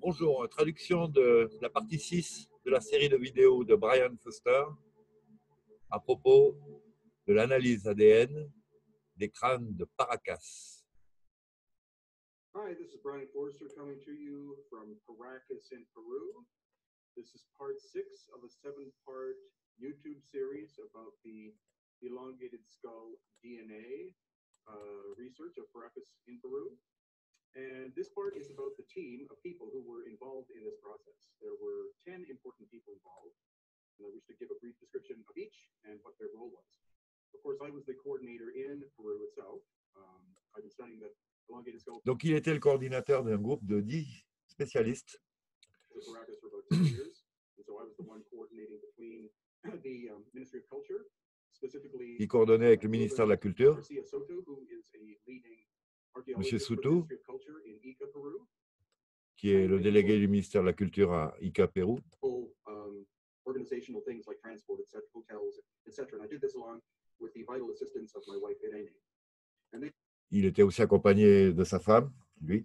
Bonjour, traduction de la partie 6 de la série de vidéos de Brian Foster à propos de l'analyse ADN des crânes de Paracas. Hi, this is Brian Forster coming to you from Paracas in Peru. This is part 6 of a 7-part YouTube series about the elongated skull DNA research of Paracas in Peru. And this part is about the team of people who were involved in this process. There were 10 important people involved, and I wish to give a brief description of each and what their role was. Of course, I was the coordinator in Peru itself. I've been studying the elongated skull. Donc, il était le coordinateur d'un groupe de 10 spécialistes. Paracas for about 2 years, and so I was the one coordinating between the Ministry of Culture, specifically. Qui coordonnait avec le ministère de la Culture. Garcia Soto, who is a leading Monsieur archaeologist for the Soutou, Ministry of Culture in Ica, Peru. qui est le délégué du ministère de la Culture à Ica, Pérou. Organizational things like transport, etc., hotels, etc. And I did this along with the vital assistance of my wife Irene. And then, Il était aussi accompagné de sa femme, lui,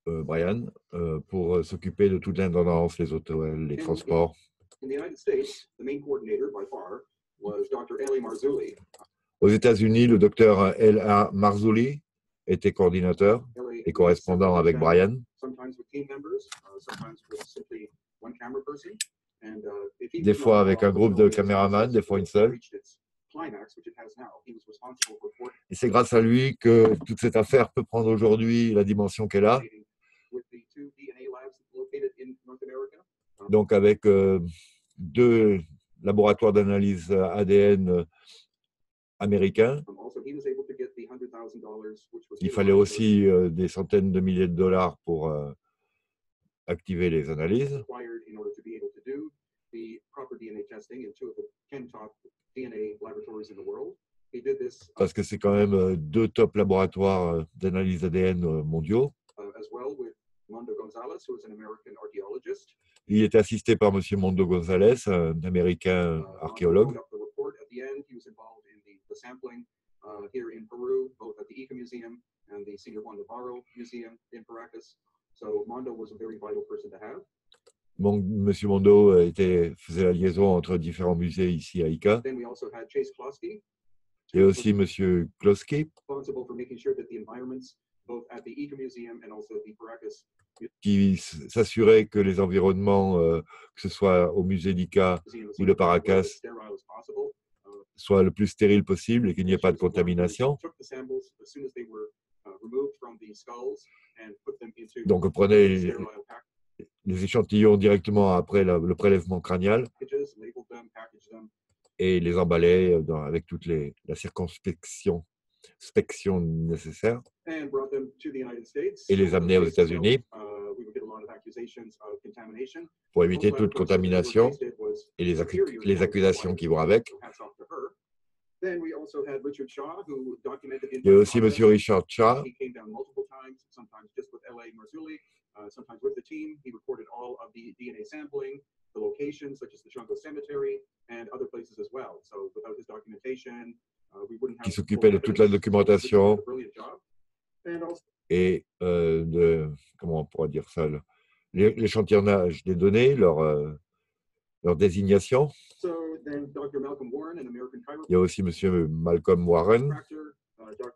Brian, pour s'occuper de toute l'intendance, les hôtels, les transports. in the United States, the main coordinator by far was Dr. L.A. Marzulli. Aux États-Unis, le docteur L.A. Marzulli était coordinateur et correspondant avec Brian. Sometimes with team members, sometimes with simply one camera person. And Des fois avec un groupe de caméramans, des fois une seule. Et c'est grâce à lui que toute cette affaire peut prendre aujourd'hui la dimension qu'elle a. Donc avec 2 laboratoires d'analyse ADN américains, il fallait aussi des centaines de milliers de dollars pour activer les analyses. Parce que c'est quand même 2 top laboratoires d'analyse ADN mondiaux. Il était assisté par M. Mondo González, un Américain archéologue. Bon, M. Mondo faisait la liaison entre différents musées ici à Ica. Et aussi M. Kloski, qui s'assurait que les environnements, que ce soit au musée d'Ica ou de Paracas, soient le plus stériles possible et qu'il n'y ait pas de contamination. Donc on prenait les échantillons directement après le prélèvement crânial et les emballait avec toute la circonspection nécessaire et les amenait aux États-Unis pour éviter toute contamination et les accusations qui vont avec. Il y a aussi M. Richard Shaw, qui s'occupait de toute la documentation et comment on pourrait dire ça, l'échantillonnage des données, leur désignation. Il y a aussi M. Malcolm Warren,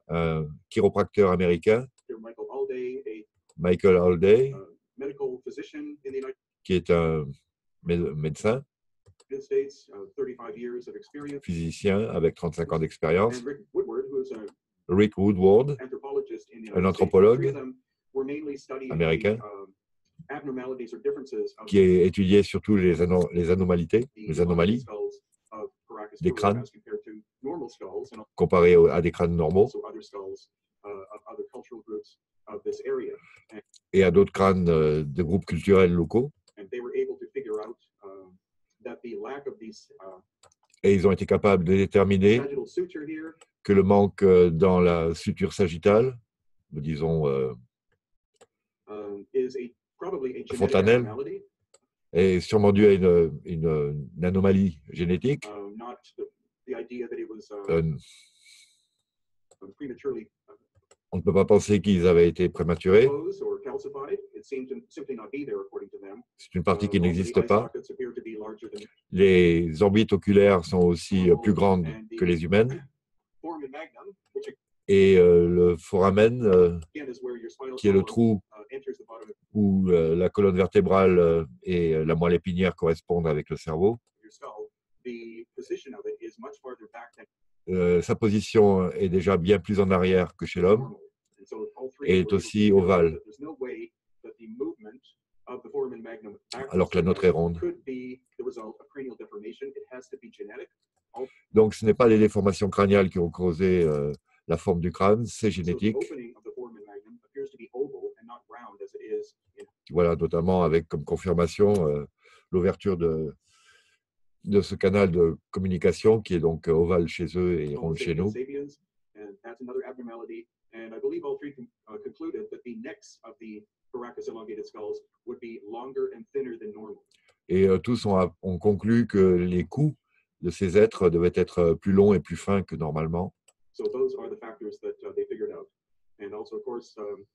un chiropracteur américain, Michael Alday, qui est un médecin, physicien avec 35 ans d'expérience, Rick Woodward, un anthropologue américain, qui a étudié surtout les anomalies des crânes comparés à des crânes normaux et à d'autres crânes de groupes culturels locaux. Et ils ont été capables de déterminer que le manque dans la suture sagittale, disons fontanelle, est sûrement dû à une anomalie génétique. On ne peut pas penser qu'ils avaient été prématurés. closed or calcified. It seemed to simply not be there according to them. C'est une partie qui Also, the n'existe eye pas. sockets appear to be larger than Les orbites oculaires sont aussi plus grandes que les humaines. foramen magnum, which Et le foramen, again is where your spinal qui est le column trou enters the bottom of où la colonne vertébrale et la moelle épinière correspondent avec le cerveau. your skull. The position of it is much farther back than Sa position est déjà bien plus en arrière que chez l'homme normal. And so all three et were est able to aussi figure out ovale, that there's no way that the movement of the foramen magnum alors que la nôtre est ronde. could be the result of cranial deformation. It has to be genetic. Donc, ce n'est pas les déformations crâniales qui ont causé la forme du crâne, c'est So the génétique. opening of the foramen magnum appears to be oval and not round as it is in Voilà, notamment avec comme confirmation l'ouverture de ce canal de communication qui est donc ovale chez eux et Homo rond chez sapiens nous. sapiens, and that's another abnormality. And I believe all three concluded that the necks of the Paracas elongated skulls would be longer and thinner than normal. Et tous ont conclu que les coups de ces êtres devaient être plus longs et plus fins que normalement. So those are the factors that they figured out. And also, of course,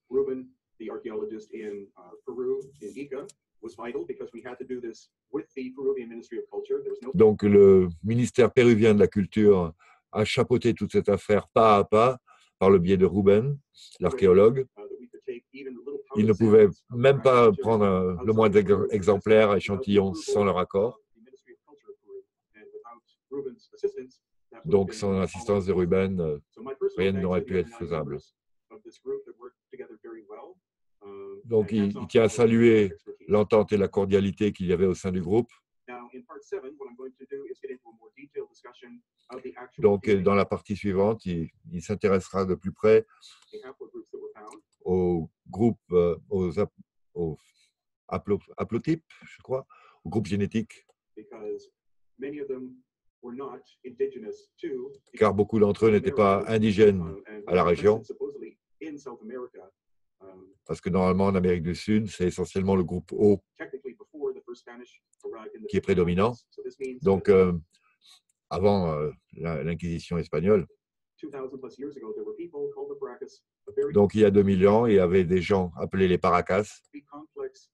Ruben, the archaeologist in Peru, in Ica, was vital because we had to do this with the Peruvian Ministry of Culture. There was no Donc le ministère péruvien de la culture a chapeauté toute cette affaire pas à pas par le biais de Ruben, l'archéologue. that we could take even little Il ne powder pouvait samples of même pas Paracas prendre material le moindre outside Peru exemplaire, without échantillon the sans leur approval accord. of the Ministry of Culture of Peru. And without Ruben's assistance, that would have Donc been sans l'assistance de Ruben, So my personal rien thanks n'aurait to the pu être other 9 faisable. members of this group that worked together very well. Donc And hats il off tient à to all of you for your saluer expertise. l'entente et la cordialité qu'il y avait au sein du groupe. Now, in part 7, what I'm going to do is get into a more detailed discussion of the actual Donc DNA, dans la partie suivante, il s'intéressera de plus près the haplogroups that were found, aux groupes, aux haplotypes, je crois, aux groupes génétiques, because many of them were not indigenous to car beaucoup d'entre eux n'étaient pas indigènes and à la région, present supposedly in South America, parce que normalement en Amérique du Sud, c'est essentiellement le groupe O technically before the first Spanish arrived in the qui est prédominant. So this means Donc that avant l'Inquisition espagnole. 2000 plus years ago, there were people called the Paracas, a very Donc il y a 2000 ans, il y avait des gens appelés les Paracas complex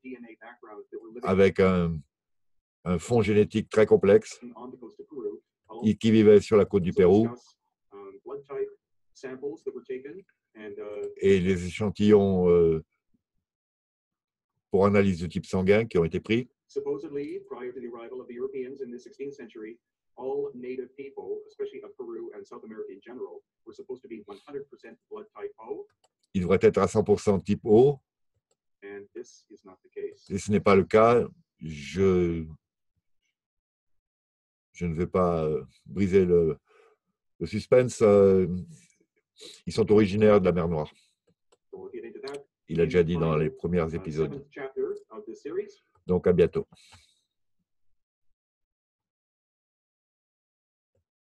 DNA background that were living avec un fond génétique très complexe on the coast of Peru. qui vivaient sur la côte du So Pérou, discuss, blood type samples that were taken and et les échantillons pour analyse de type sanguin qui ont été pris. supposedly prior to the arrival of the Europeans in the 16th century, all native people, especially of Peru and South America in general, were supposed to be 100% blood type O, Ils devraient être à 100% type O, and this is not the case. et ce n'est pas le cas. Je ne vais pas briser le suspense. Ils sont originaires de la mer Noire. So we'll get into that Il a in déjà the dit dans final, les premiers épisodes. 7th chapter of this series. Donc à bientôt.